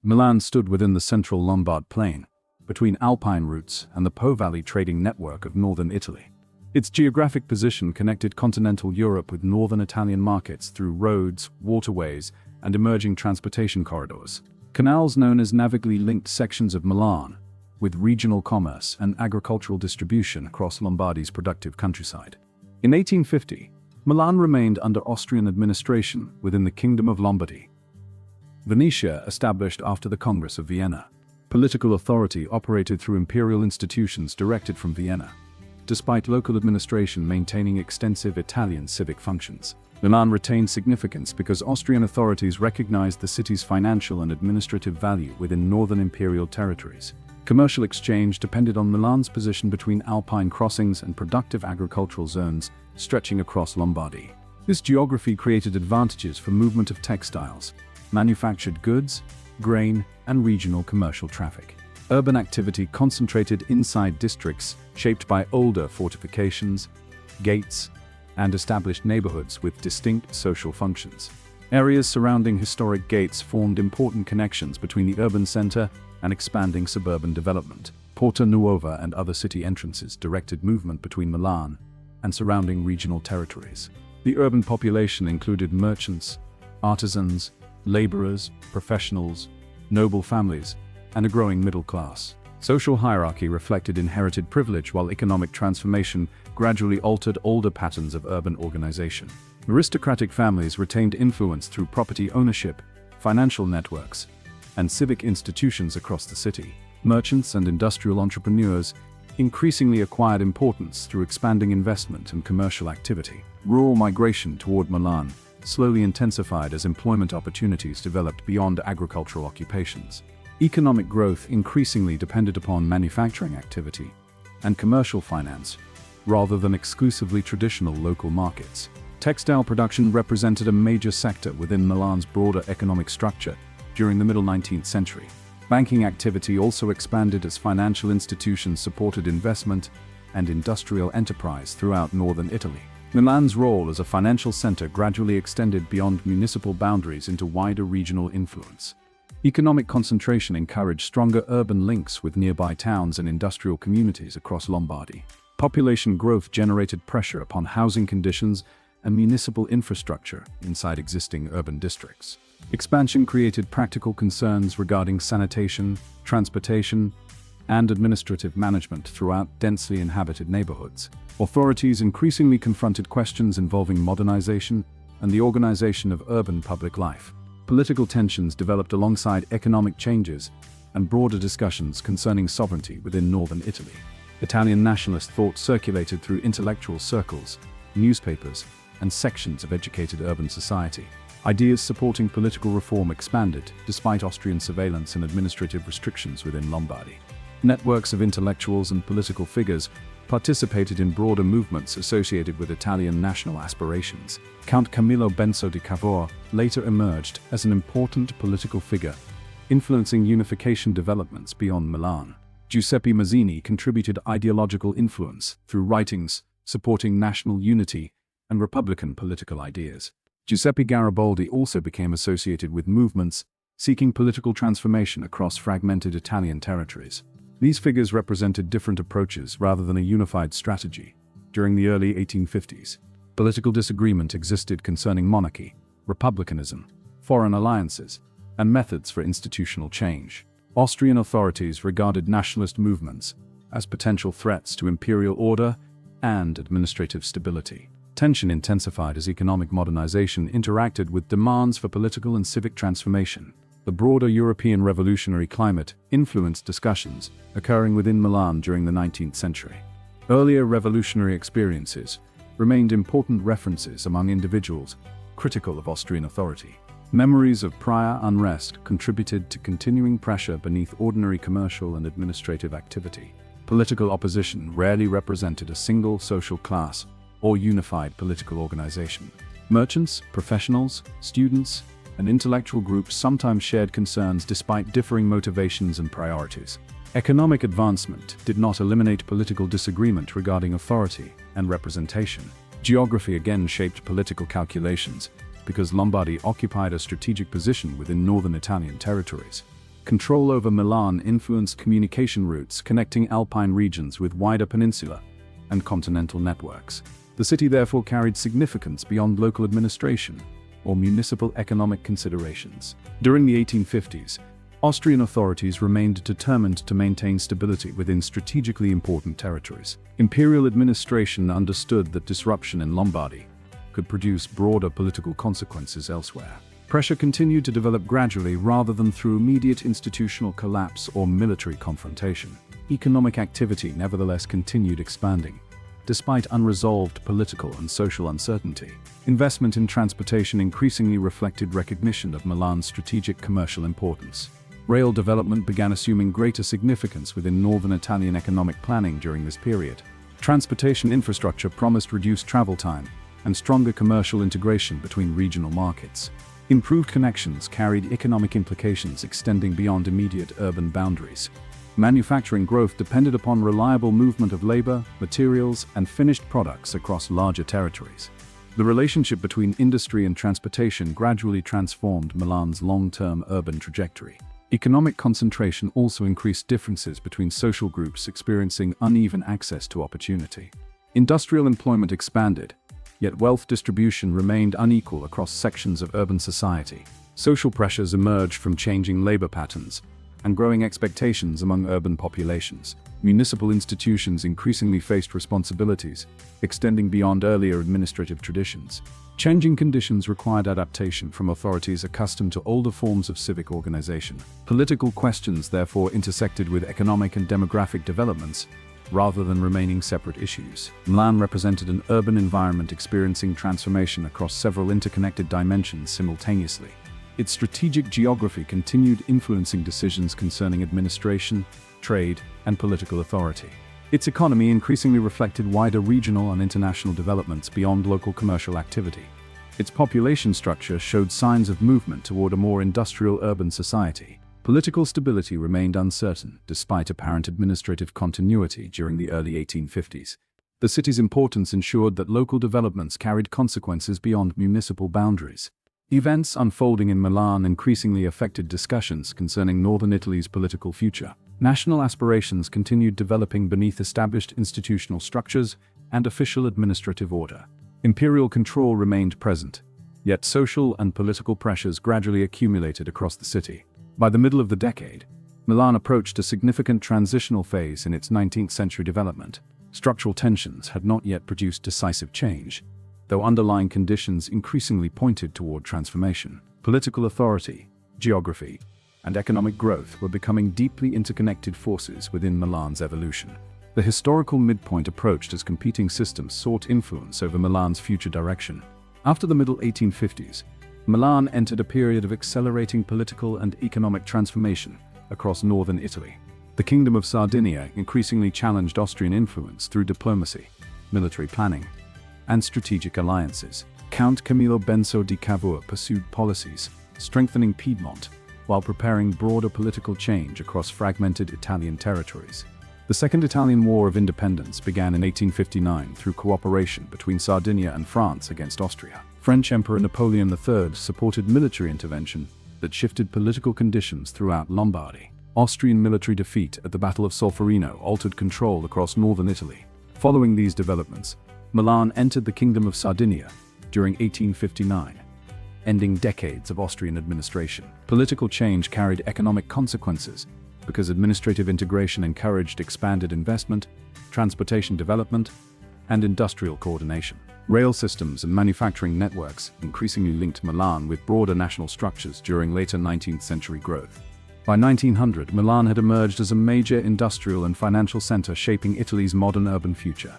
Milan stood within the central Lombard plain, between Alpine routes and the Po Valley trading network of northern Italy. Its geographic position connected continental Europe with northern Italian markets through roads, waterways, and emerging transportation corridors. Canals known as navigably linked sections of Milan, with regional commerce and agricultural distribution across Lombardy's productive countryside. In 1850, Milan remained under Austrian administration within the Kingdom of Lombardy. Venetia, established after the Congress of Vienna. Political authority operated through imperial institutions directed from Vienna, despite local administration maintaining extensive Italian civic functions. Milan retained significance because Austrian authorities recognized the city's financial and administrative value within northern imperial territories. Commercial exchange depended on Milan's position between Alpine crossings and productive agricultural zones stretching across Lombardy. This geography created advantages for movement of textiles, manufactured goods, grain, and regional commercial traffic. Urban activity concentrated inside districts shaped by older fortifications, gates, and established neighborhoods with distinct social functions. Areas surrounding historic gates formed important connections between the urban center and expanding suburban development. Porta Nuova and other city entrances directed movement between Milan and surrounding regional territories. The urban population included merchants, artisans, laborers, professionals, noble families, and a growing middle class. Social hierarchy reflected inherited privilege, while economic transformation gradually altered older patterns of urban organization. Aristocratic families retained influence through property ownership, financial networks, and civic institutions across the city. Merchants and industrial entrepreneurs increasingly acquired importance through expanding investment and commercial activity. Rural migration toward Milan slowly intensified as employment opportunities developed beyond agricultural occupations. Economic growth increasingly depended upon manufacturing activity and commercial finance, rather than exclusively traditional local markets. Textile production represented a major sector within Milan's broader economic structure during the middle 19th century. Banking activity also expanded as financial institutions supported investment and industrial enterprise throughout northern Italy. Milan's role as a financial center gradually extended beyond municipal boundaries into wider regional influence. Economic concentration encouraged stronger urban links with nearby towns and industrial communities across Lombardy. Population growth generated pressure upon housing conditions and municipal infrastructure inside existing urban districts. Expansion created practical concerns regarding sanitation, transportation, and administrative management throughout densely inhabited neighborhoods. Authorities increasingly confronted questions involving modernization and the organization of urban public life. Political tensions developed alongside economic changes and broader discussions concerning sovereignty within northern Italy. Italian nationalist thought circulated through intellectual circles, newspapers, and sections of educated urban society. Ideas supporting political reform expanded despite Austrian surveillance and administrative restrictions within Lombardy. Networks of intellectuals and political figures participated in broader movements associated with Italian national aspirations. Count Camillo Benso di Cavour later emerged as an important political figure, influencing unification developments beyond Milan. Giuseppe Mazzini contributed ideological influence through writings supporting national unity and republican political ideas. Giuseppe Garibaldi also became associated with movements seeking political transformation across fragmented Italian territories. These figures represented different approaches rather than a unified strategy. During the early 1850s, political disagreement existed concerning monarchy, republicanism, foreign alliances, and methods for institutional change. Austrian authorities regarded nationalist movements as potential threats to imperial order and administrative stability. Tension intensified as economic modernization interacted with demands for political and civic transformation. The broader European revolutionary climate influenced discussions occurring within Milan during the 19th century. Earlier revolutionary experiences remained important references among individuals critical of Austrian authority. Memories of prior unrest contributed to continuing pressure beneath ordinary commercial and administrative activity. Political opposition rarely represented a single social class or unified political organization. Merchants, professionals, students, and intellectual groups sometimes shared concerns despite differing motivations and priorities. Economic advancement did not eliminate political disagreement regarding authority and representation. Geography again shaped political calculations because Lombardy occupied a strategic position within northern Italian territories. Control over Milan influenced communication routes connecting Alpine regions with wider peninsula and continental networks. The city therefore carried significance beyond local administration or municipal economic considerations. During the 1850s, Austrian authorities remained determined to maintain stability within strategically important territories. Imperial administration understood that disruption in Lombardy could produce broader political consequences elsewhere. Pressure continued to develop gradually rather than through immediate institutional collapse or military confrontation. Economic activity nevertheless continued expanding, despite unresolved political and social uncertainty. Investment in transportation increasingly reflected recognition of Milan's strategic commercial importance. Rail development began assuming greater significance within northern Italian economic planning during this period. Transportation infrastructure promised reduced travel time and stronger commercial integration between regional markets. Improved connections carried economic implications extending beyond immediate urban boundaries. Manufacturing growth depended upon reliable movement of labor, materials, and finished products across larger territories. The relationship between industry and transportation gradually transformed Milan's long-term urban trajectory. Economic concentration also increased differences between social groups experiencing uneven access to opportunity. Industrial employment expanded, yet wealth distribution remained unequal across sections of urban society. Social pressures emerged from changing labor patterns and growing expectations among urban populations. Municipal institutions increasingly faced responsibilities, extending beyond earlier administrative traditions. Changing conditions required adaptation from authorities accustomed to older forms of civic organization. Political questions therefore intersected with economic and demographic developments, rather than remaining separate issues. Milan represented an urban environment experiencing transformation across several interconnected dimensions simultaneously. Its strategic geography continued influencing decisions concerning administration, trade, and political authority. Its economy increasingly reflected wider regional and international developments beyond local commercial activity. Its population structure showed signs of movement toward a more industrial urban society. Political stability remained uncertain, despite apparent administrative continuity during the early 1850s. The city's importance ensured that local developments carried consequences beyond municipal boundaries. Events unfolding in Milan increasingly affected discussions concerning northern Italy's political future. National aspirations continued developing beneath established institutional structures and official administrative order. Imperial control remained present, yet social and political pressures gradually accumulated across the city. By the middle of the decade, Milan approached a significant transitional phase in its 19th century development. Structural tensions had not yet produced decisive change, though underlying conditions increasingly pointed toward transformation. Political authority, geography, and economic growth were becoming deeply interconnected forces within Milan's evolution. The historical midpoint approached as competing systems sought influence over Milan's future direction. After the middle 1850s, Milan entered a period of accelerating political and economic transformation across northern Italy. The Kingdom of Sardinia increasingly challenged Austrian influence through diplomacy, military planning, and strategic alliances. Count Camillo Benso di Cavour pursued policies strengthening Piedmont while preparing broader political change across fragmented Italian territories. The Second Italian War of Independence began in 1859 through cooperation between Sardinia and France against Austria. French Emperor Napoleon III supported military intervention that shifted political conditions throughout Lombardy. Austrian military defeat at the Battle of Solferino altered control across northern Italy. Following these developments, Milan entered the Kingdom of Sardinia during 1859, ending decades of Austrian administration. Political change carried economic consequences because administrative integration encouraged expanded investment, transportation development, and industrial coordination. Rail systems and manufacturing networks increasingly linked Milan with broader national structures during later 19th century growth. By 1900, Milan had emerged as a major industrial and financial center shaping Italy's modern urban future.